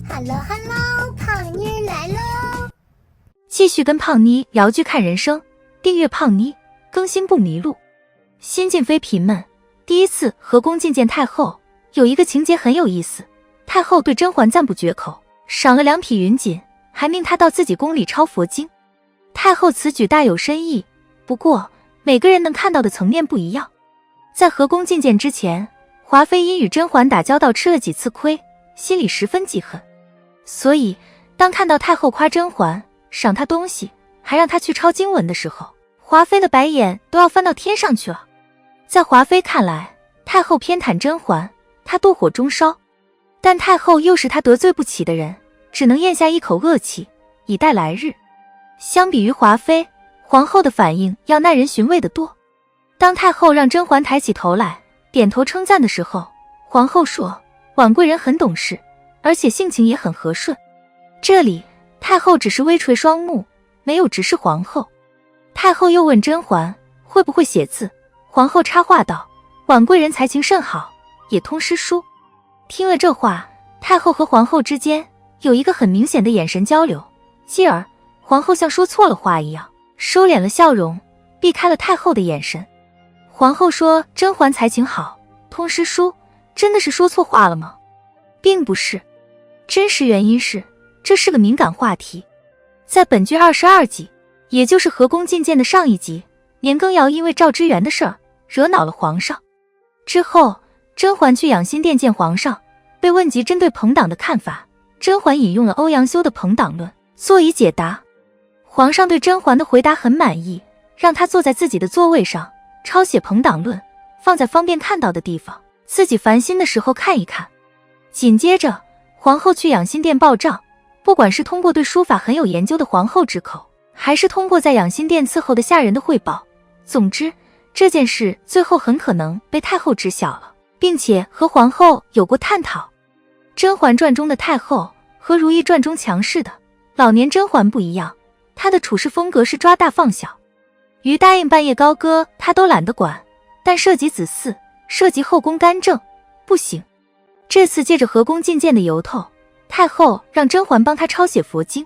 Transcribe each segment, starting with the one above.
Hello Hello， 胖妮儿来喽！继续跟胖妮聊剧看人生，订阅胖妮，更新不迷路。新晋妃嫔们第一次合宫觐见太后，有一个情节很有意思。太后对甄嬛赞不绝口，赏了2匹云锦，还命她到自己宫里抄佛经。太后此举大有深意，不过每个人能看到的层面不一样。在合宫觐见之前，华妃因与甄嬛打交道吃了几次亏，心里十分记恨。所以当看到太后夸甄嬛，赏她东西，还让她去抄经文的时候，华妃的白眼都要翻到天上去了。在华妃看来，太后偏袒甄嬛，她妒火中烧，但太后又是她得罪不起的人，只能咽下一口恶气，以待来日。相比于华妃，皇后的反应要耐人寻味得多。当太后让甄嬛抬起头来，点头称赞的时候，皇后说婉贵人很懂事，而且性情也很和顺。这里太后只是微垂双目，没有直视皇后。太后又问甄嬛会不会写字，皇后插话道，婉贵人才情甚好，也通诗书。听了这话，太后和皇后之间有一个很明显的眼神交流，继而皇后像说错了话一样，收敛了笑容，避开了太后的眼神。皇后说甄嬛才情好，通诗书，真的是说错话了吗？并不是，真实原因是这是个敏感话题。在本剧22集，也就是合宫觐见的上一集，年羹尧因为赵之源的事儿惹恼了皇上。之后甄嬛去养心殿见皇上，被问及针对朋党的看法，甄嬛引用了欧阳修的朋党论作以解答。皇上对甄嬛的回答很满意，让她坐在自己的座位上抄写朋党论，放在方便看到的地方，自己烦心的时候看一看。紧接着皇后去养心殿报账，不管是通过对书法很有研究的皇后之口，还是通过在养心殿伺候的下人的汇报，总之这件事最后很可能被太后知晓了，并且和皇后有过探讨。甄嬛传中的太后和如懿传中强势的老年甄嬛不一样，她的处事风格是抓大放小，于答应半夜高歌她都懒得管，但涉及子嗣，涉及后宫干政不行。这次借着合宫觐见的由头，太后让甄嬛帮她抄写佛经，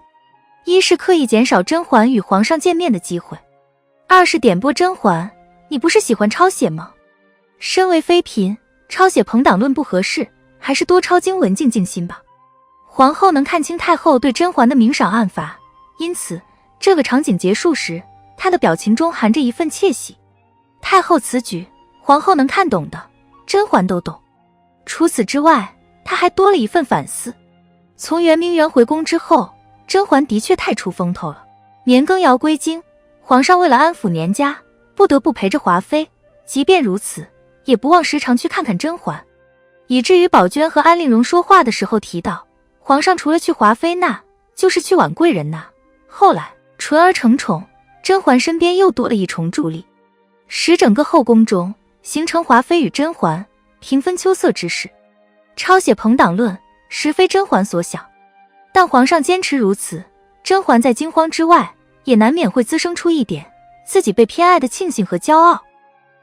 一是刻意减少甄嬛与皇上见面的机会，二是点拨甄嬛，你不是喜欢抄写吗？身为妃嫔，抄写朋党论不合适，还是多抄经文静静心吧。皇后能看清太后对甄嬛的明赏暗罚，因此这个场景结束时，她的表情中含着一份窃喜。太后此举，皇后能看懂的，甄嬛都懂。除此之外，她还多了一份反思。从圆明园回宫之后，甄嬛的确太出风头了。年羹尧归京，皇上为了安抚年家，不得不陪着华妃，即便如此，也不忘时常去看看甄嬛，以至于宝娟和安陵容说话的时候提到，皇上除了去华妃那，就是去婉贵人那。后来纯儿承宠，甄嬛身边又多了一重助力，使整个后宫中形成华妃与甄嬛平分秋色之势。抄写朋党论实非甄嬛所想，但皇上坚持如此，甄嬛在惊慌之外，也难免会滋生出一点自己被偏爱的庆幸和骄傲。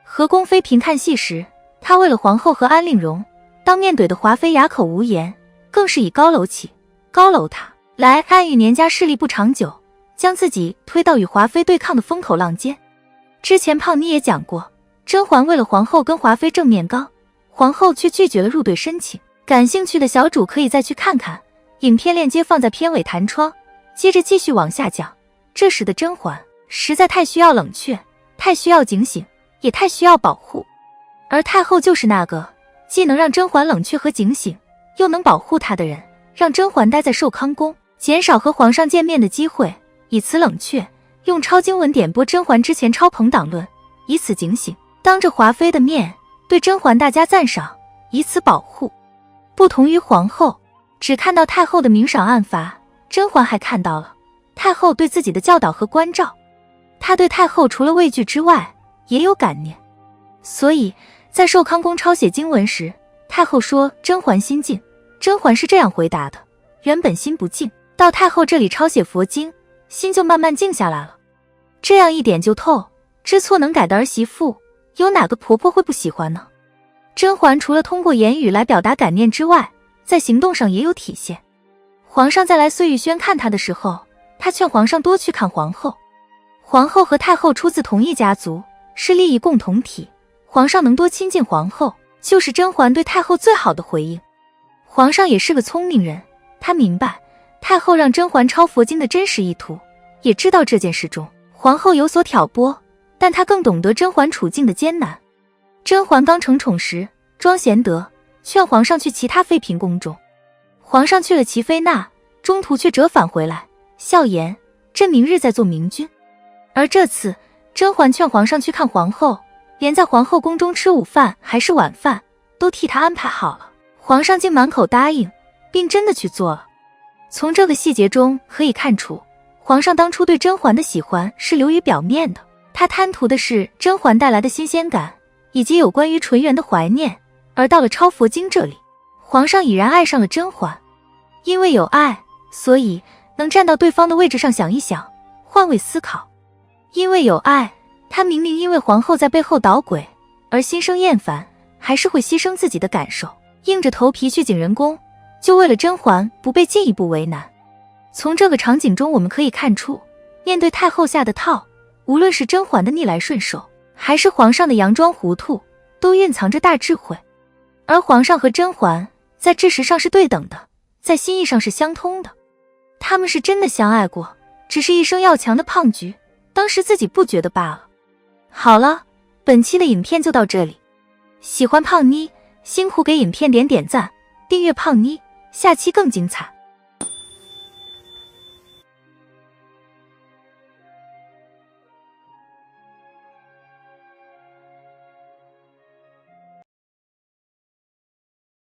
合宫妃嫔看戏时，她为了皇后和安陵容，当面怼的华妃哑口无言，更是以高楼起，高楼塌来暗喻年家势力不长久，将自己推到与华妃对抗的风口浪尖。之前胖妮也讲过，甄嬛为了皇后跟华妃正面刚，皇后却拒绝了入队申请。感兴趣的小主可以再去看看，影片链接放在片尾弹窗。接着继续往下讲，这时的甄嬛实在太需要冷却，太需要警醒，也太需要保护。而太后就是那个既能让甄嬛冷却和警醒，又能保护她的人，让甄嬛待在寿康宫，减少和皇上见面的机会，以此冷却，用抄经文点拨甄嬛之前抄朋党论，以此警醒，当着华妃的面对甄嬛大加赞赏，以此保护。不同于皇后只看到太后的明赏暗罚，甄嬛还看到了太后对自己的教导和关照。她对太后除了畏惧之外，也有感念。所以在寿康宫抄写经文时，太后说甄嬛心静，甄嬛是这样回答的，原本心不静，到太后这里抄写佛经，心就慢慢静下来了。这样一点就透，知错能改的儿媳妇，有哪个婆婆会不喜欢呢？甄嬛除了通过言语来表达感念之外，在行动上也有体现。皇上再来碎玉轩看他的时候，他劝皇上多去看皇后。皇后和太后出自同一家族，是利益共同体，皇上能多亲近皇后，就是甄嬛对太后最好的回应。皇上也是个聪明人，他明白太后让甄嬛抄佛经的真实意图，也知道这件事中皇后有所挑拨，但他更懂得甄嬛处境的艰难。甄嬛刚承宠时庄贤德劝皇上去其他妃嫔宫中，皇上去了齐妃那，中途却折返回来，笑言朕明日再做明君。而这次甄嬛劝皇上去看皇后，连在皇后宫中吃午饭还是晚饭都替他安排好了，皇上竟满口答应，并真的去做了。从这个细节中可以看出，皇上当初对甄嬛的喜欢是流于表面的，他贪图的是甄嬛带来的新鲜感，以及有关于纯元的怀念。而到了抄佛经这里，皇上已然爱上了甄嬛，因为有爱，所以能站到对方的位置上想一想，换位思考。因为有爱，他明明因为皇后在背后捣鬼而心生厌烦，还是会牺牲自己的感受，硬着头皮去景仁宫，就为了甄嬛不被进一步为难。从这个场景中我们可以看出，面对太后下的套，无论是甄嬛的逆来顺受，还是皇上的佯装糊涂，都蕴藏着大智慧。而皇上和甄嬛在知识上是对等的，在心意上是相通的，他们是真的相爱过，只是一生要强的胖菊当时自己不觉得罢了。好了，本期的影片就到这里，喜欢胖妮辛苦给影片点赞，订阅胖妮，下期更精彩。